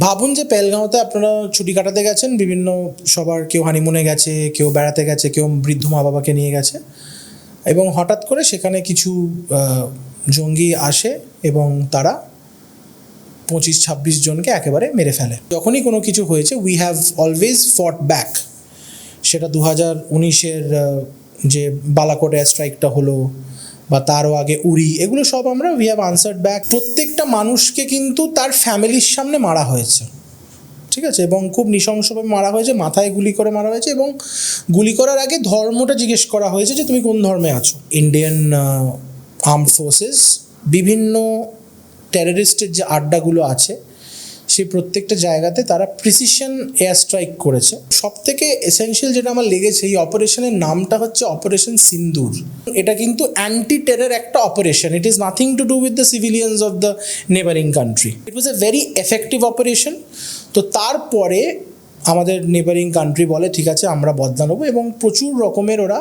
ভাবুন যে পেহেলগাঁওতে আপনারা ছুটি কাটাতে গেছেন, বিভিন্ন সবার কেউ হানিমুনে গেছে, কেউ বেড়াতে গেছে, কেউ বৃদ্ধ মা বাবাকে নিয়ে গেছে, এবং হঠাৎ করে সেখানে কিছু জঙ্গি আসে এবং তারা 25-26 জনকে একেবারে মেরে ফেলে। যখনই কোনো কিছু হয়েছে, উই হ্যাভ অলওয়েজ ফট ব্যাক। সেটা 2019-এর যে বালাকোট এয়ার স্ট্রাইকটা হলো, বা তারও আগে উড়ি, এগুলো সব আমরা উই হ্যাভ আনসার্ড ব্যাক। প্রত্যেকটা মানুষকে কিন্তু তার ফ্যামিলির সামনে মারা হয়েছে, ঠিক আছে, এবং খুব নৃশংসভাবে মারা হয়েছে, মাথায় গুলি করে মারা হয়েছে, এবং গুলি করার আগে ধর্মটা জিজ্ঞেস করা হয়েছে যে তুমি কোন ধর্মে আছো। ইন্ডিয়ান আর্মড ফোর্সেস বিভিন্ন টেররিস্টের যে আড্ডাগুলো আছে, সেই প্রত্যেকটা জায়গাতে তারা প্রিসিশন এয়ার স্ট্রাইক করেছে। সব থেকে এসেনশিয়াল যেটা আমার লেগেছে, এই অপারেশনের নামটা হচ্ছে অপারেশন সিন্দুর। এটা কিন্তু অ্যান্টি টেরর একটা operation. It is nothing to do with the civilians of the neighbouring country. It was a very effective operation. তো তারপরে আমাদের নেবারিং কান্ট্রি বলে ঠিক আছে আমরা বদলা নেবো, এবং প্রচুর রকমের ওরা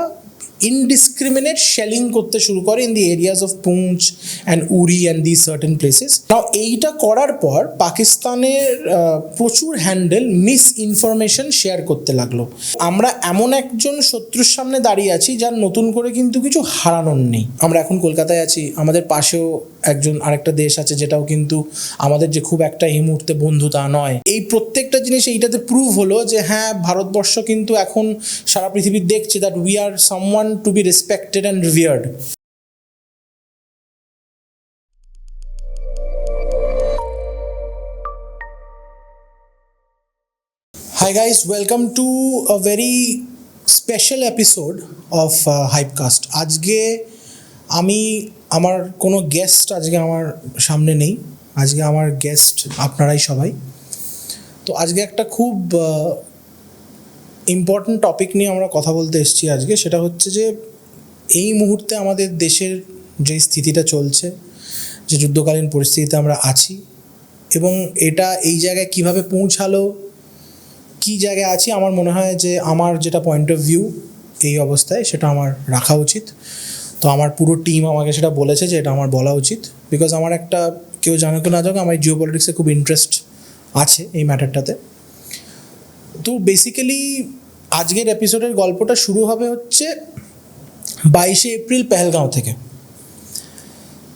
ইনডিসক্রিমিনেট শেলিং করতে শুরু করে in the areas of Poonch and Uri and the certain places. Now এইটা করার পর পাকিস্তানের প্রচুর হ্যান্ডেল মিস ইনফরমেশন শেয়ার করতে লাগলো। আমরা এমন একজন শত্রুর সামনে দাঁড়িয়ে আছি যার নতুন করে কিন্তু কিছু হারানোর নেই। আমরা এখন কলকাতায় আছি, আমাদের পাশেও আরেকটা দেশ আছে যেটাও কিন্তু আমাদের যে খুব একটা এই মুহূর্তে বন্ধু তা নয়। এই প্রত্যেকটা জিনিস এইটাতে প্রুভ হলো যে হ্যাঁ, ভারতবর্ষ কিন্তু এখন সারা পৃথিবী দেখছে that we are someone to be respected and revered. Hi guys, welcome to a very special episode of Hypecast. আজকে আমি আমার কোনো গেস্ট আজকে আমার সামনে নেই। আজকে আমার গেস্ট আপনারাই সবাই। তো আজকে একটা খুব ইম্পর্ট্যান্ট টপিক নিয়ে আমরা কথা বলতে এসেছি আজকে। সেটা হচ্ছে যে এই মুহূর্তে আমাদের দেশের যে স্থিতিটা চলছে, যে যুদ্ধকালীন পরিস্থিতিতে আমরা আছি, এবং এটা এই জায়গায় কিভাবে পৌঁছালো, কী জায়গায় আছি, আমার মনে হয় যে আমার যেটা পয়েন্ট অফ ভিউ এই অবস্থায় সেটা আমার রাখা উচিত। তো আমার পুরো টিম আমাকে সেটা বলেছে যে এটা আমার বলা উচিত, বিকজ আমার একটা, কেউ জানো কি না জানো, আমার জিও পলিটিক্সে খুব ইন্টারেস্ট আছে এই ম্যাটারটাতে। তো বেসিক্যালি আজকের এপিসোডের গল্পটা শুরু হবে হচ্ছে 22শে এপ্রিল পেহেলগাঁও থেকে।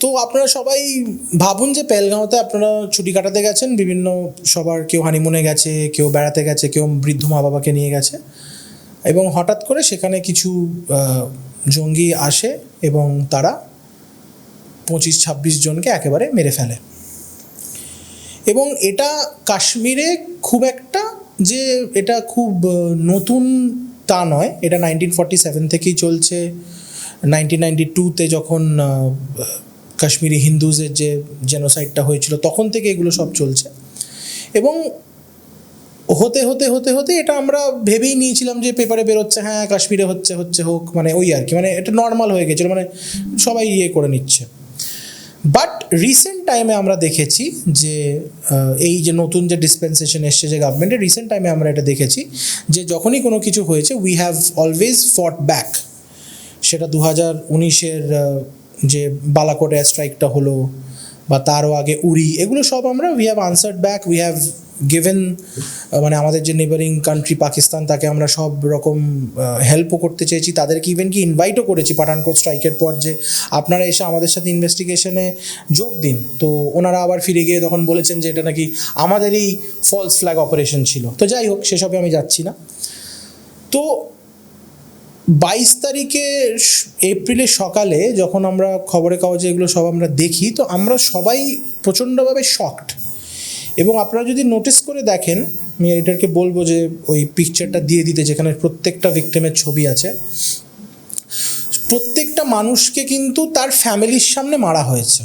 তো আপনারা সবাই ভাবুন যে পেহেলগাঁওতে আপনারা ছুটি কাটাতে গেছেন, বিভিন্ন সবার কেউ হানিমুনে গেছে, কেউ বেড়াতে গেছে, কেউ বৃদ্ধ মা বাবাকে নিয়ে গেছে, এবং হঠাৎ করে সেখানে কিছু জঙ্গি আসে এবং তারা 25-26 জনকে একেবারে মেরে ফেলে। এবং এটা কাশ্মীরে খুব একটা যে এটা খুব নতুন তা নয়, এটা 1947 থেকেই চলছে। 1992-তে যখন কাশ্মীরি হিন্দুজের যে জেনোসাইডটা হয়েছিল তখন থেকে এগুলো সব চলছে, এবং হতে হতে হতে হতে এটা আমরা ভেবেই নিয়েছিলাম যে পেপারে বেরোচ্ছে হ্যাঁ কাশ্মীরে হচ্ছে হোক, মানে ওই আর কি, মানে এটা নর্মাল হয়ে গেছিলো, মানে সবাই করে নিচ্ছে। বাট রিসেন্ট টাইমে আমরা দেখেছি যে এই যে নতুন যে ডিসপেন্সেশন এসছে যে গভর্নমেন্টের, রিসেন্ট টাইমে আমরা এটা দেখেছি যে যখনই কোনো কিছু হয়েছে উই হ্যাভ অলওয়েজ ফট ব্যাক। সেটা 2019-এর যে বালাকোট এয়ার স্ট্রাইকটা হলো, বা তারও আগে উড়ি, এগুলো সব আমরা we have answered back. We have given, মানে আমাদের যে নেবারিং কান্ট্রি পাকিস্তান, তাকে আমরা সব রকম হেল্পও করতে চেয়েছি, তাদেরকে ইভেন কি ইনভাইটও করেছি পাঠানকোট স্ট্রাইকের পর যে আপনারা এসে আমাদের সাথে ইনভেস্টিগেশনে যোগ দিন। তো ওনারা আবার ফিরে গিয়ে তখন বলেছেন যে এটা নাকি আমাদেরই ফলস ফ্ল্যাগ অপারেশন ছিল। তো যাই হোক, সেসবে আমি যাচ্ছি না। তো 22 তারিখে এপ্রিলের সকালে যখন আমরা খবরের কাগজে এগুলো সব আমরা দেখি, তো আমরা সবাই প্রচণ্ডভাবে শকড। এবং আপনারা যদি নোটিস করে দেখেন, আমি এডিটরকে বলবো যে ওই পিকচারটা দিয়ে দিতে, যেখানে প্রত্যেকটা ভিকটিমের ছবি আছে। প্রত্যেকটা মানুষকে কিন্তু তার ফ্যামিলির সামনে মারা হয়েছে,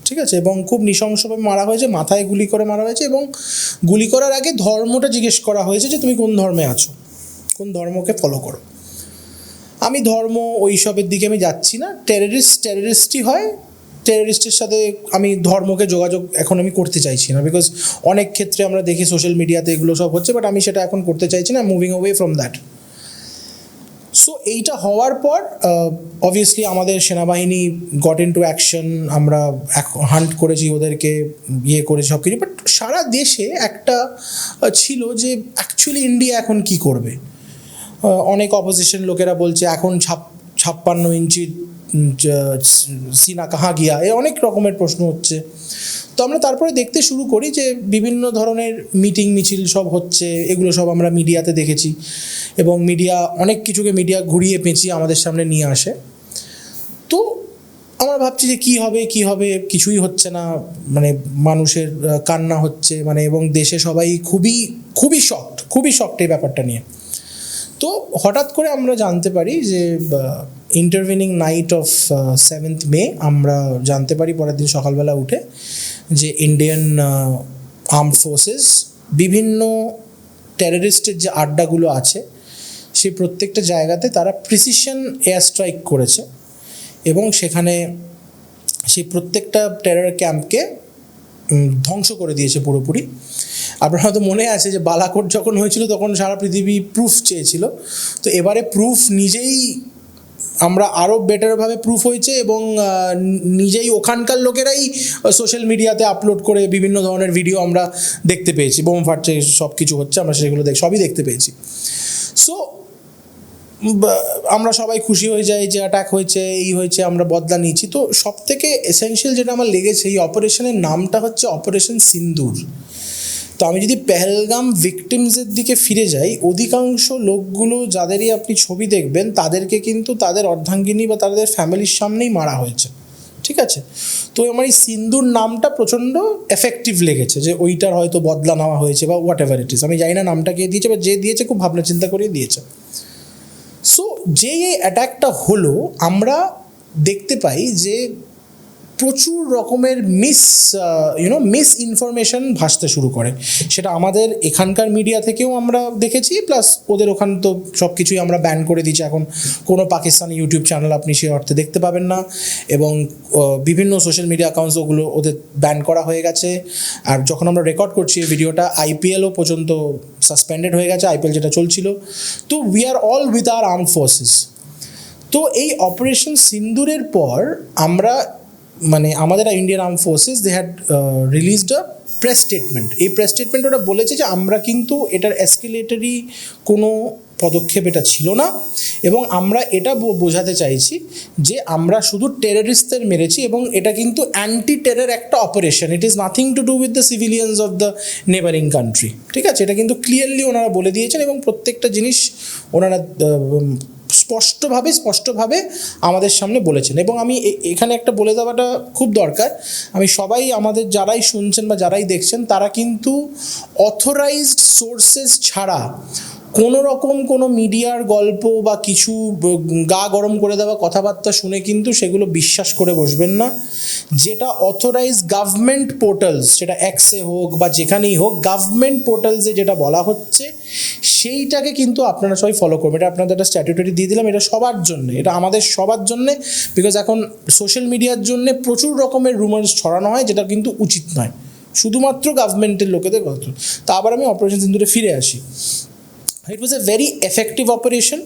ঠিক আছে, এবং খুব নৃশংসভাবে মারা হয়েছে, মাথায় গুলি করে মারা হয়েছে, এবং গুলি করার আগে ধর্মটা জিজ্ঞেস করা হয়েছে যে তুমি কোন ধর্মে আছো, কোন ধর্মকে ফলো করো। আমি ধর্ম ওই সবের দিকে আমি যাচ্ছি না। টেররিস্টই হয়, টেররিস্টের সাথে আমি ধর্মকে যোগাযোগ এখন আমি করতে চাইছি না, বিকজ অনেক ক্ষেত্রে আমরা দেখি সোশ্যাল মিডিয়াতে এগুলো সব হচ্ছে, বাট আমি সেটা এখন করতে চাইছি না, moving away from that. So এইটা হওয়ার পর অবভিয়াসলি আমাদের সেনাবাহিনী গট ইন টু অ্যাকশন, আমরা হান্ট করেছি, ওদেরকে করেছি সব কিছু, বাট সারা দেশে একটা ছিল যে অ্যাকচুয়ালি ইন্ডিয়া এখন কি করবে। অনেক অপোজিশন লোকেরা বলছে এখন 56 ইঞ্চির সিনা কাহা গিয়া, এ অনেক রকমের প্রশ্ন হচ্ছে। তো আমরা তারপরে দেখতে শুরু করি যে বিভিন্ন ধরনের মিটিং মিছিল সব হচ্ছে, এগুলো সব আমরা মিডিয়াতে দেখেছি এবং মিডিয়া অনেক কিছুকে ঘুরিয়ে পেঁচিয়ে আমাদের সামনে নিয়ে আসে। তো আমরা ভাবছি যে কী হবে, কিছুই হচ্ছে না, মানে মানুষের কান্না হচ্ছে, মানে এবং দেশে সবাই খুবই শকড এই ব্যাপারটা নিয়ে। তো হঠাৎ করে আমরা জানতে পারি যে ইন্টারভিনিং নাইট অফ 7th মে আমরা জানতে পারি পরের দিন সকালবেলা উঠে যে ইন্ডিয়ান আর্মড ফোর্সেস বিভিন্ন টেররিস্টের যে আড্ডাগুলো আছে সেই প্রত্যেকটা জায়গাতে তারা প্রিসিশন এয়ার স্ট্রাইক করেছে এবং সেখানে সেই প্রত্যেকটা টেরর ক্যাম্পকে ধ্বংস করে দিয়েছে পুরোপুরি। আপনার হয়তো মনে আছে যে বালাকোট যখন হয়েছিল তখন সারা পৃথিবী প্রুফ চেয়েছিল, তো এবারে প্রুফ নিজেই আমরা আরও বেটারভাবে প্রুফ হয়েছে এবং নিজেই ওখানকার লোকেরাই সোশ্যাল মিডিয়াতে আপলোড করে বিভিন্ন ধরনের ভিডিও আমরা দেখতে পেয়েছি, বোম ফাটছে, সব কিছু হচ্ছে, আমরা সেগুলো সবই দেখতে পেয়েছি। সো আমরা সবাই খুশি হয়ে যাই যে অ্যাটাক হয়েছে, এই হয়েছে, আমরা বদলা নিয়েছি। তো সব থেকে এসেনশিয়াল যেটা আমার লেগেছে, এই অপারেশনের নামটা হচ্ছে অপারেশন সিন্দুর। তো আমি যদি পেহেলগাম ভিকটিমসের দিকে ফিরে যাই, অধিকাংশ লোকগুলো যাদেরই আপনি ছবি দেখবেন তাদেরকে কিন্তু তাদের অর্ধাঙ্গিনী বা তাদের ফ্যামিলির সামনেই মারা হয়েছে, ঠিক আছে? তো আমার এই সিন্দুর নামটা প্রচণ্ড এফেক্টিভ লেগেছে যে ওইটার হয়তো বদলা নেওয়া হয়েছে বা হোয়াট এভার ইট ইজ, আমি জানি না নামটা কে দিয়েছে, বা যে দিয়েছে খুব ভাবনা চিন্তা করে দিয়েছে। সো এই অ্যাটাকটা হলো, আমরা দেখতে পাই যে প্রচুর রকমের মিস ইনফরমেশন ভাসতে শুরু করে। সেটা আমাদের এখানকার মিডিয়া থেকেও আমরা দেখেছি, প্লাস ওদের ওখান তো সব কিছুই আমরা ব্যান করে দিচ্ছি। এখন কোনো পাকিস্তানি ইউটিউব চ্যানেল আপনি সে অর্থে দেখতে পাবেন না এবং বিভিন্ন সোশ্যাল মিডিয়া অ্যাকাউন্টস ওগুলো ওদের ব্যান করা হয়ে গেছে। আর যখন আমরা রেকর্ড করছি এই ভিডিওটা, আইপিএলও পর্যন্ত সাসপেন্ডেড হয়ে গেছে, আইপিএল যেটা চলছিল। তো we are all with our armed forces. তো এই অপারেশন সিন্দুরের পর আমরা আমাদের Indian arm forces they had released a press statement. এই প্রেস স্টেটমেন্ট ওরা বলেছে যে আমরা কিন্তু এটার এসকেলেটরি কোনো পদক্ষেপ এটা ছিল না এবং আমরা এটা বোঝাতে চাইছি যে আমরা শুধু টেররিস্টদের মেরেছি এবং এটা কিন্তু অ্যান্টি টেরর একটা operation, it is nothing to do with the civilians of the neighbouring country, ঠিক আছে? এটা কিন্তু ক্লিয়ারলি ওনারা বলে দিয়েছেন এবং প্রত্যেকটা জিনিস ওনারা স্পষ্টভাবে আমাদের সামনে বলেছেন। এবং আমি এখানে একটা বলে দেওয়াটা খুব দরকার, আমি সবাই আমাদের যারাই শুনছেন বা যারাই দেখছেন তারা কিন্তু অথরাইজড সোর্সেস ছাড়া কোনো রকম কোনো মিডিয়ার গল্প বা কিছু গা গরম করে দেওয়া কথাবার্তা শুনে কিন্তু সেগুলো বিশ্বাস করে বসবেন না। যেটা অথরাইজ গভর্নমেন্ট পোর্টালস, সেটা এক্সে হোক বা যেখানেই হোক, গভর্নমেন্ট পোর্টালসে যেটা বলা হচ্ছে সেইটাকে কিন্তু আপনারা সবাই ফলো করবেন। এটা আপনাদের একটা স্ট্যাটিউটরি দিয়ে দিলাম, এটা সবার জন্য, এটা আমাদের সবার জন্যে, বিকজ এখন সোশ্যাল মিডিয়ার জন্যে প্রচুর রকমের রুমার্স ছড়ানো হয় যেটা কিন্তু উচিত নয়, শুধুমাত্র গভর্নমেন্টের লোকেদের কথা। তা আবার আমি অপারেশন সিন্দুরে ফিরে আসি। ইট ওয়াজ এ ভেরি এফেক্টিভ অপারেশন।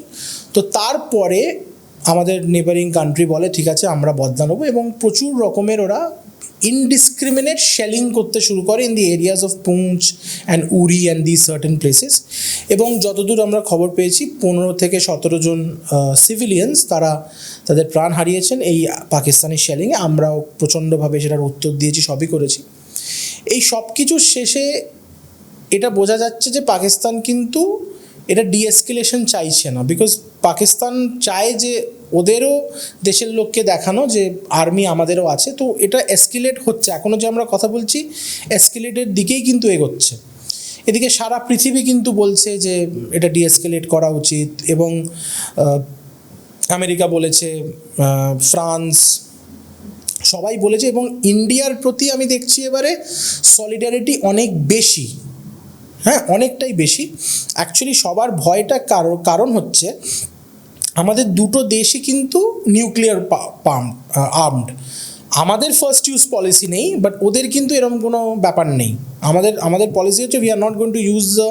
তো তারপরে আমাদের নেবারিং কান্ট্রি বলে ঠিক আছে আমরা বদলা নেবো এবং প্রচুর রকমের ওরা ইনডিসক্রিমিনেট শেলিং করতে শুরু করে in the areas of Poonch and Uri and the certain places. এবং যতদূর আমরা খবর পেয়েছি 15 থেকে 17 জন সিভিলিয়ানস তারা তাদের প্রাণ হারিয়েছেন এই পাকিস্তানি শেলিংয়ে। আমরাও প্রচণ্ডভাবে সেটার উত্তর দিয়েছি, সবই করেছি। এই সব কিছুর শেষে এটা বোঝা যাচ্ছে যে পাকিস্তান কিন্তু এটা ডিএসকেলেশন চাইছে না, বিকজ পাকিস্তান চায় যে ওদেরও দেশের লোককে দেখানো যে আর্মি আমাদেরও আছে। তো এটা এসকেলেট হচ্ছে, এখনও যে আমরা কথা বলছি এসকেলেটের দিকেই কিন্তু এগোচ্ছে। এদিকে সারা পৃথিবী কিন্তু বলছে যে এটা ডিএসকেলেট করা উচিত এবং আমেরিকা বলেছে, ফ্রান্স, সবাই বলেছে এবং ইন্ডিয়ার প্রতি আমি দেখছি এবারে সলিডারিটি অনেক বেশি, হ্যাঁ অনেকটাই বেশি। অ্যাকচুয়ালি সবার ভয়টা কারণ হচ্ছে আমাদের দুটো দেশই কিন্তু নিউক্লিয়ার আর্মড। আমাদের ফার্স্ট ইউজ পলিসি নেই, বাট ওদের কিন্তু এরকম কোনো ব্যাপার নেই। আমাদের পলিসি হচ্ছে we are not going to use the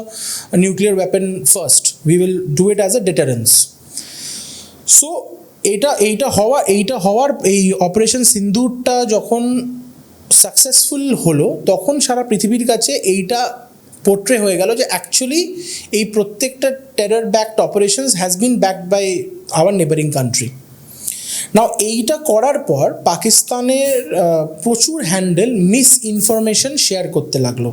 nuclear weapon first, we will do it as a deterrence. So এইটা হওয়ার এই অপারেশন সিন্দুরটা যখন সাকসেসফুল হলো তখন সারা পৃথিবীর কাছে এইটা পোর্ট্রে হয়ে গেল যে অ্যাকচুয়ালি এই প্রত্যেকটা terror backed operations has been backed by our neighbouring country. Now এইটা করার পর পাকিস্তানের প্রচুর হ্যান্ডেল মিস ইনফরমেশন শেয়ার করতে লাগলো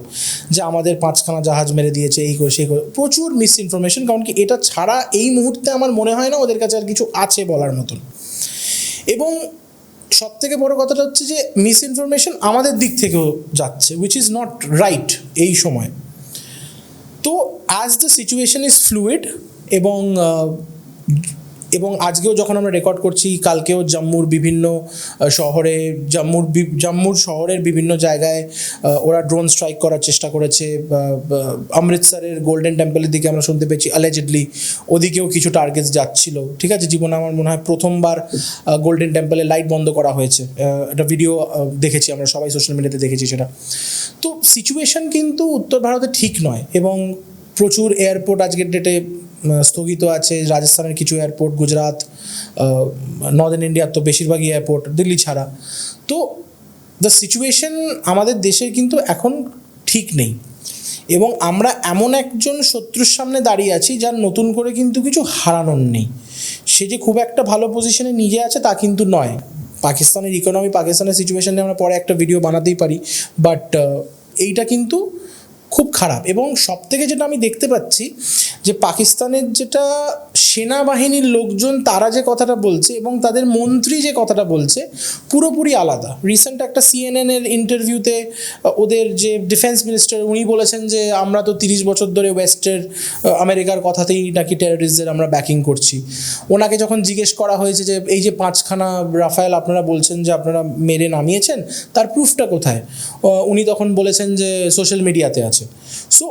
যে আমাদের 5খানা জাহাজ মেরে দিয়েছে, এই করে সেই করে, প্রচুর মিস ইনফরমেশন। কারণ কি এটা ছাড়া এই মুহূর্তে আমার মনে হয় না ওদের কাছে আর কিছু আছে বলার মতন। এবং সবথেকে বড় কথাটা হচ্ছে যে মিস ইনফরমেশন আমাদের দিক থেকেও যাচ্ছে, উইচ ইজ নট রাইট এই সময়। তো as the situation is fluid এবং আজকেও যখন আমরা রেকর্ড করছি, কালকেও জম্মুর বিভিন্ন শহরে জম্মুর শহরের বিভিন্ন জায়গায় ওরা ড্রোন স্ট্রাইক করার চেষ্টা করেছে। অমৃতসরের গোল্ডেন টেম্পলের দিকে আমরা শুনতে পেয়েছি অ্যালিজেডলি ওদিকেও কিছু টার্গেটস যাচ্ছিল। ঠিক আছে, জীবনে আমার মনে হয় প্রথমবার গোল্ডেন টেম্পলের লাইট বন্ধ করা হয়েছে, একটা ভিডিও দেখেছি আমরা সবাই, সোশ্যাল মিডিয়াতে দেখেছি সেটা। তো সিচুয়েশন কিন্তু উত্তর ভারতে ঠিক নয় এবং প্রচুর এয়ারপোর্ট আজকের ডেটে স্থগিত আছে। রাজস্থানের কিছু এয়ারপোর্ট, গুজরাট, নর্দার্ন ইন্ডিয়ার তো বেশিরভাগই এয়ারপোর্ট, দিল্লি ছাড়া। তো দ্য সিচুয়েশন আমাদের দেশের কিন্তু এখন ঠিক নেই এবং আমরা এমন একজন শত্রুর সামনে দাঁড়িয়ে আছি যার নতুন করে কিন্তু কিছু হারানোর নেই। সে যে খুব একটা ভালো পজিশনে নিজে আছে তা কিন্তু নয়। পাকিস্তানের ইকোনমি, পাকিস্তানের সিচুয়েশন নিয়ে আমরা পরে একটা ভিডিও বানাতেই পারি, বাট এইটা কিন্তু খুব খারাপ। এবং সবথেকে যেটা আমি দেখতে পাচ্ছি যে পাকিস্তানের যেটা সেনাবাহিনীর লোকজন তারা যে কথাটা বলছে এবং তাদের মন্ত্রী যে কথাটা বলছে পুরোপুরি আলাদা। রিসেন্ট একটা সিএনএনের ইন্টারভিউতে ওদের যে ডিফেন্স মিনিস্টার উনি বলেছেন যে আমরা তো 30 বছর ধরে ওয়েস্টের আমেরিকার কথাতেই নাকি টেররিস্টদের আমরা ব্যাকিং করছি। ওনাকে যখন জিজ্ঞেস করা হয়েছে যে এই যে 5খানা রাফায়েল আপনারা বলছেন যে আপনারা মেরে নামিয়েছেন, তার প্রুফটা কোথায়, উনি তখন বলেছেন যে সোশ্যাল মিডিয়াতে আছে। সো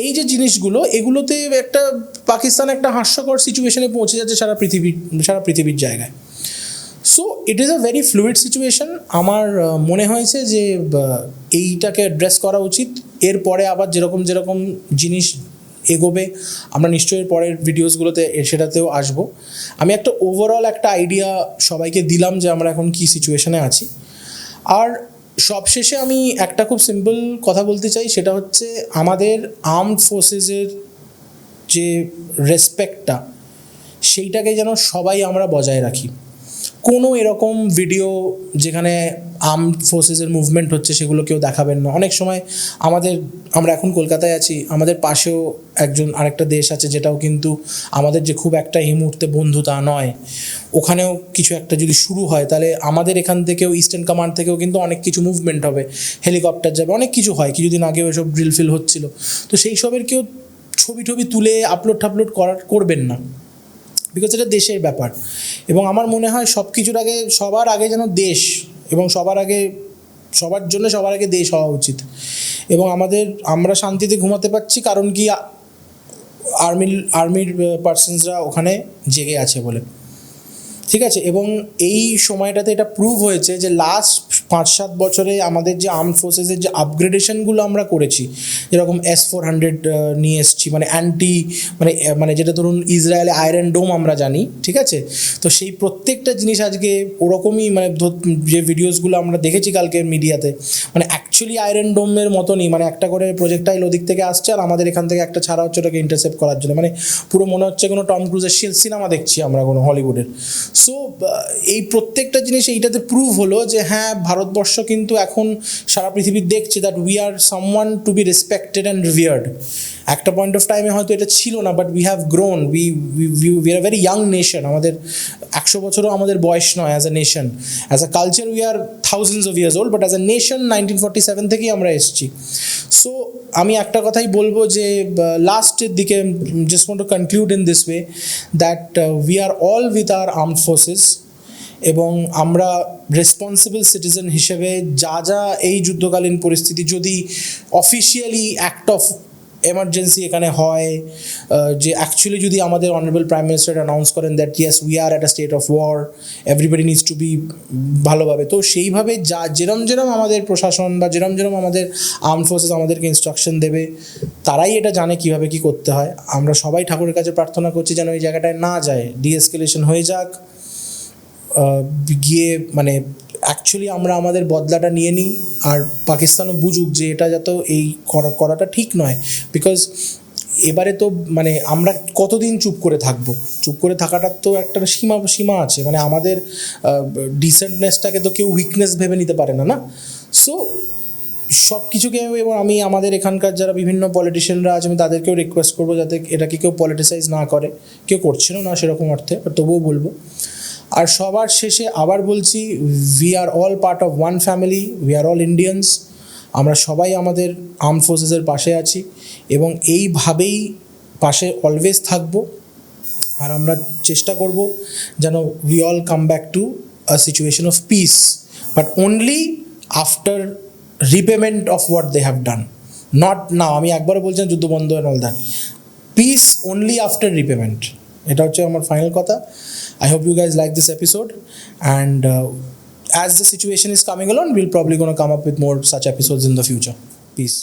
এই যে জিনিসগুলো, এগুলোতে একটা পাকিস্তান একটা হাস্যকর সিচুয়েশনে পৌঁছে যাচ্ছে সারা পৃথিবীর জায়গায়। So it is a very fluid situation. আমার মনে হয়েছে যে এইটাকে অ্যাড্রেস করা উচিত। এরপরে আবার যেরকম জিনিস এগোবে আমরা নিশ্চয়ই পরের ভিডিওসগুলোতে সেটাতেও আসবো। আমি একটা ওভারঅল একটা আইডিয়া সবাইকে দিলাম যে আমরা এখন কী সিচুয়েশনে আছি। আর সবশেষে আমি একটা খুব সিম্পল কথা বলতে চাই, সেটা হচ্ছে আমাদের আর্মড ফোর্সেসের যে রেসপেক্টটা সেইটাকে যেন সবাই আমরা বজায় রাখি। কোনো এরকম ভিডিও যেখানে আর্মড ফোর্সেসের মুভমেন্ট হচ্ছে সেগুলো কেউ দেখাবেন না। অনেক সময় আমরা এখন কলকাতায় আছি, আমাদের পাশেও আরেকটা দেশ আছে যেটাও কিন্তু আমাদের যে খুব একটা এই মুহূর্তে বন্ধু তা নয়। ওখানেও কিছু একটা যদি শুরু হয় তাহলে আমাদের এখান থেকেও, ইস্টার্ন কমান্ড থেকেও কিন্তু অনেক কিছু মুভমেন্ট হবে, হেলিকপ্টার যাবে, অনেক কিছু হয়। কিছুদিন আগেও এসব ড্রিল ফিল হচ্ছিল। তো সেই সবের কেউ ছবি তুলে আপলোড করবেন না, বিকজ এটা দেশের ব্যাপার। এবং আমার মনে হয় সবার আগে যেন দেশ, এবং সবার আগে দেশ হওয়া উচিত। এবং আমরা শান্তিতে ঘুমাতে পারছি কারণ কি আর্মির পার্সনসরা ওখানে জেগে আছে বলে। ঠিক আছে, এবং এই সময়টাতে এটা প্রুভ হয়েছে যে লাস্ট 5-7 বছরে আমাদের যে আর্মড ফোর্সেসের যে আপগ্রেডেশনগুলো আমরা করেছি, যেরকম S-400 নিয়ে এসেছি, মানে যেটা ধরুন ইসরায়েলে আয়রন ডোম আমরা জানি, ঠিক আছে। তো সেই প্রত্যেকটা জিনিস আজকে ওরকমই, যে ভিডিওসগুলো আমরা দেখেছি কালকে মিডিয়াতে, অ্যাকচুয়ালি আয়রন ডোমের মতনই, একটা করে প্রজেক্টাইল ওদিক থেকে আসছে আর আমাদের এখান থেকে একটা ছাড়া হচ্ছে ওটাকে ইন্টারসেপ্ট করার জন্য। পুরো মনে হচ্ছে কোনো টম ক্রুজের সিনেমা দেখছি আমরা, কোনো হলিউডের। সো এই প্রত্যেকটা জিনিস এইটাতে প্রুভ হলো যে হ্যাঁ, ভারতবর্ষ কিন্তু এখন সারা পৃথিবী দেখছে that we are someone to be respected and revered. একটা পয়েন্ট অফ টাইমে হয়তো এটা ছিল না, but we have grown, we are very young nation. আমাদের 100 বছরও আমাদের বয়স নয় as a nation. As a culture we are thousands of years old, but as a nation 1947 থেকেই আমরা এসেছি। সো আমি একটা কথাই বলবো যে লাস্টের দিকে just want to conclude in this way that we are all with our armed forces, এবং আমরা রেসপন্সিবল সিটিজেন হিসেবে যা এই যুদ্ধকালীন পরিস্থিতি, যদি অফিসিয়ালি অ্যাক্ট অফ এমার্জেন্সি এখানে হয়, যে অ্যাকচুয়ালি যদি আমাদের অনারেবল প্রাইম মিনিস্টার অ্যানাউন্স করেন that yes we are at a state of war, everybody needs to be ভালোভাবে, তো সেইভাবে যেরম আমাদের প্রশাসন বা যেরম আমাদের আর্মড ফোর্সেস আমাদেরকে ইনস্ট্রাকশন দেবে, তারাই এটা জানে কীভাবে কী করতে হয়। আমরা সবাই ঠাকুরের কাছে প্রার্থনা করছি যেন এই জায়গাটায় না যায়, ডিএসকেলেশন হয়ে যাক, গিয়ে অ্যাকচুয়ালি আমরা আমাদের বদলাটা নিয়ে নিই, আর পাকিস্তানও বুঝুক যে এটা যাতে এই করাটা ঠিক নয়। বিকজ এবারে তো মানে আমরা কতদিন চুপ করে থাকবো? চুপ করে থাকাটার তো একটা সীমা আছে, মানে আমাদের ডিসেন্টনেসটাকে তো কেউ উইকনেস ভেবে নিতে পারে না, না? সো সব কিছুকে এবং আমি আমাদের এখানকার যারা বিভিন্ন পলিটিশিয়ানরা আছে আমি তাদেরকেও রিকোয়েস্ট করবো যাতে এটাকে কেউ পলিটিসাইজ না করে, কেউ করছেনও না সেরকম অর্থে, বাট তবুও বলবো। আর সবার শেষে আবার বলছি, we are all part of one family, we are all Indians. আমরা সবাই আমাদের আর্মড ফোর্সেসের পাশে আছি এবং এইভাবেই পাশে অলওয়েজ থাকবো। আর আমরা চেষ্টা করব যেন we all come back to a situation of peace, but only after repayment of what they have done, not now. আমি একবারও বলছি না যুদ্ধ বন্ধ and all that, peace only after repayment. এটা হচ্ছে আমার ফাইনাল কথা। I hope you guys like this episode, and as the situation is coming along, we'll probably gonna come up with more such episodes in the future. Peace.